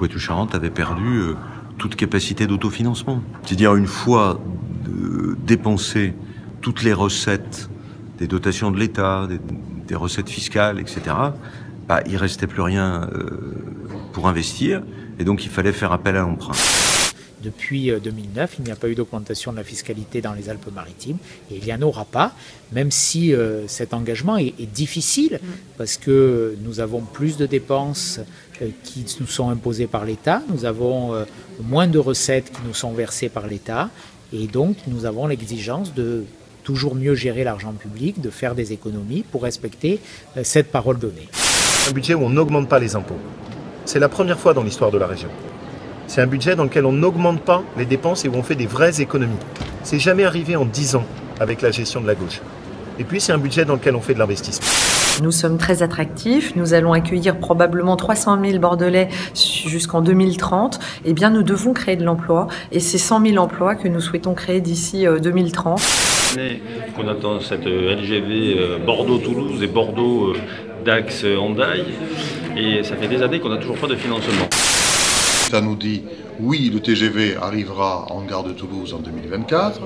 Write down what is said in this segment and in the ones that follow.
Poitou-Charentes avait perdu toute capacité d'autofinancement. C'est-à-dire une fois dépensées toutes les recettes des dotations de l'État, des recettes fiscales, etc., il restait plus rien pour investir, et donc il fallait faire appel à l'emprunt. Depuis 2009, il n'y a pas eu d'augmentation de la fiscalité dans les Alpes-Maritimes et il n'y en aura pas, même si cet engagement est difficile parce que nous avons plus de dépenses qui nous sont imposées par l'État, nous avons moins de recettes qui nous sont versées par l'État et donc nous avons l'exigence de toujours mieux gérer l'argent public, de faire des économies pour respecter cette parole donnée. Un budget où on n'augmente pas les impôts. C'est la première fois dans l'histoire de la région. C'est un budget dans lequel on n'augmente pas les dépenses et où on fait des vraies économies. C'est jamais arrivé en 10 ans avec la gestion de la gauche. Et puis c'est un budget dans lequel on fait de l'investissement. Nous sommes très attractifs, nous allons accueillir probablement 300 000 Bordelais jusqu'en 2030. Eh bien, nous devons créer de l'emploi et c'est 100 000 emplois que nous souhaitons créer d'ici 2030. Qu'on attend cette LGV Bordeaux-Toulouse et Bordeaux-Dax-Hendaye et ça fait des années qu'on n'a toujours pas de financement. Ça nous dit, oui, le TGV arrivera en gare de Toulouse en 2024.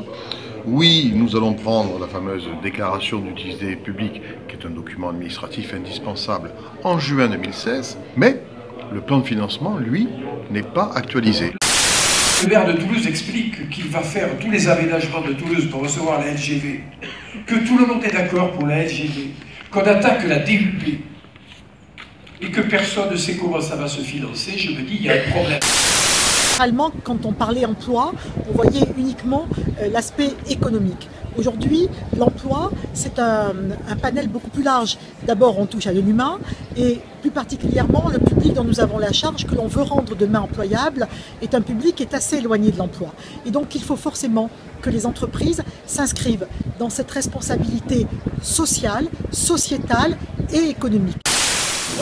Oui, nous allons prendre la fameuse déclaration d'utilité publique, qui est un document administratif indispensable, en juin 2016. Mais le plan de financement, lui, n'est pas actualisé. Le maire de Toulouse explique qu'il va faire tous les aménagements de Toulouse pour recevoir la LGV, que tout le monde est d'accord pour la LGV, qu'on attaque la DUP, et que personne ne sait comment ça va se financer. Je me dis, il y a un problème. Généralement, quand on parlait emploi, on voyait uniquement l'aspect économique. Aujourd'hui, l'emploi, c'est un panel beaucoup plus large. D'abord, on touche à l'humain et plus particulièrement, le public dont nous avons la charge, que l'on veut rendre demain employable, est un public qui est assez éloigné de l'emploi. Et donc, il faut forcément que les entreprises s'inscrivent dans cette responsabilité sociale, sociétale et économique.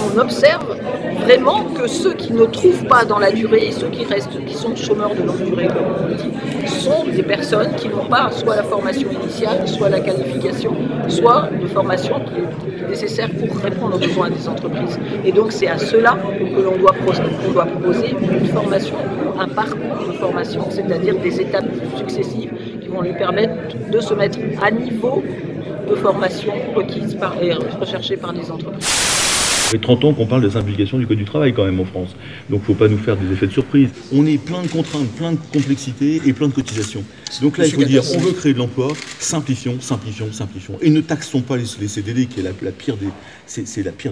On observe vraiment que ceux qui ne trouvent pas dans la durée et ceux qui restent, qui sont chômeurs de longue durée, comme on dit, sont des personnes qui n'ont pas soit la formation initiale, soit la qualification, soit une formation qui est nécessaire pour répondre aux besoins des entreprises. Et donc c'est à cela que l'on doit proposer une formation, un parcours de formation, c'est-à-dire des étapes successives qui vont lui permettre de se mettre à niveau de formation requise et recherchée par les entreprises. Ça fait 30 ans qu'on parle de simplification du code du travail quand même en France. Donc il ne faut pas nous faire des effets de surprise. On est plein de contraintes, plein de complexités et plein de cotisations. Donc là il faut dire, on veut créer de l'emploi, simplifions, simplifions, simplifions. Et ne taxons pas les CDD qui est la pire des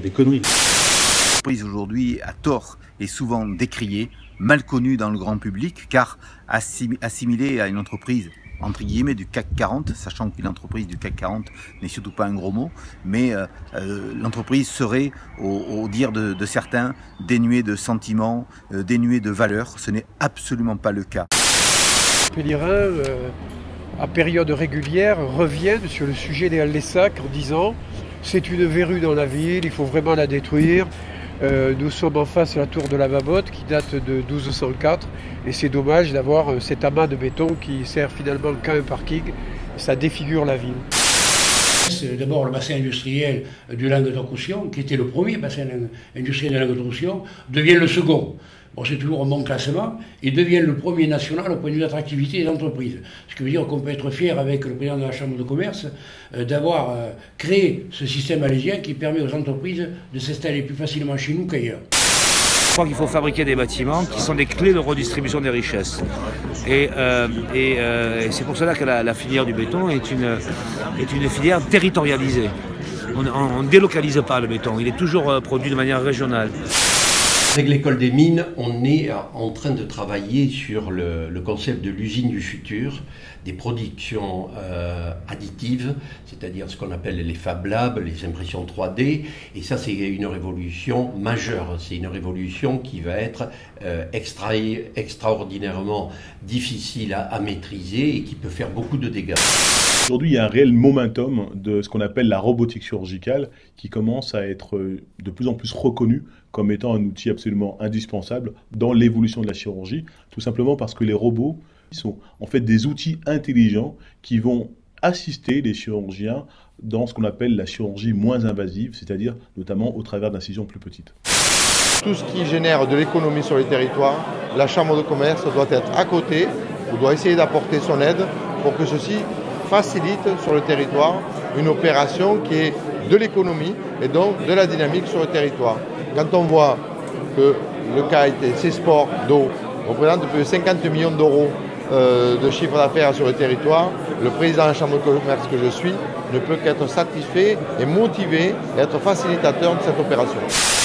conneries. L'entreprise aujourd'hui, à tort, est souvent décriée, mal connue dans le grand public, car assimilée à une entreprise entre guillemets du CAC 40, sachant qu'une entreprise du CAC 40 n'est surtout pas un gros mot, mais l'entreprise serait, au dire de certains, dénuée de sentiments, dénuée de valeurs. Ce n'est absolument pas le cas. Pellirin, à période régulière, reviennent sur le sujet des halles des sacs en disant « c'est une verrue dans la ville, il faut vraiment la détruire ». Nous sommes en face de la tour de la Mamotte qui date de 1204 et c'est dommage d'avoir cet amas de béton qui sert finalement qu'à un parking. Ça défigure la ville. C'est d'abord le bassin industriel du Languedoc-Roussillon, qui était le premier bassin industriel du Languedoc-Roussillon, devient le second. Bon, c'est toujours un bon classement, et devient le premier national au point de vue de l'attractivité des entreprises. Ce qui veut dire qu'on peut être fier avec le président de la Chambre de commerce d'avoir créé ce système alésien qui permet aux entreprises de s'installer plus facilement chez nous qu'ailleurs. Je crois qu'il faut fabriquer des bâtiments qui sont des clés de redistribution des richesses. Et c'est pour cela que la filière du béton est une filière territorialisée. On ne délocalise pas le béton, il est toujours produit de manière régionale. Avec l'école des mines, on est en train de travailler sur le concept de l'usine du futur, des productions additives, c'est-à-dire ce qu'on appelle les Fab Labs, les impressions 3D, et ça c'est une révolution majeure, c'est une révolution qui va être extraordinairement difficile à maîtriser et qui peut faire beaucoup de dégâts. Aujourd'hui, il y a un réel momentum de ce qu'on appelle la robotique chirurgicale qui commence à être de plus en plus reconnu comme étant un outil absolument indispensable dans l'évolution de la chirurgie, tout simplement parce que les robots sont en fait des outils intelligents qui vont assister les chirurgiens dans ce qu'on appelle la chirurgie moins invasive, c'est-à-dire notamment au travers d'incisions plus petites. Tout ce qui génère de l'économie sur les territoires, la Chambre de commerce doit être à côté, ou doit essayer d'apporter son aide pour que ceci facilite sur le territoire une opération qui est de l'économie et donc de la dynamique sur le territoire. Quand on voit que le KIT, ces sports d'eau, représentent plus de 50 millions d'euros de chiffre d'affaires sur le territoire, le président de la Chambre de commerce que je suis ne peut qu'être satisfait et motivé et être facilitateur de cette opération.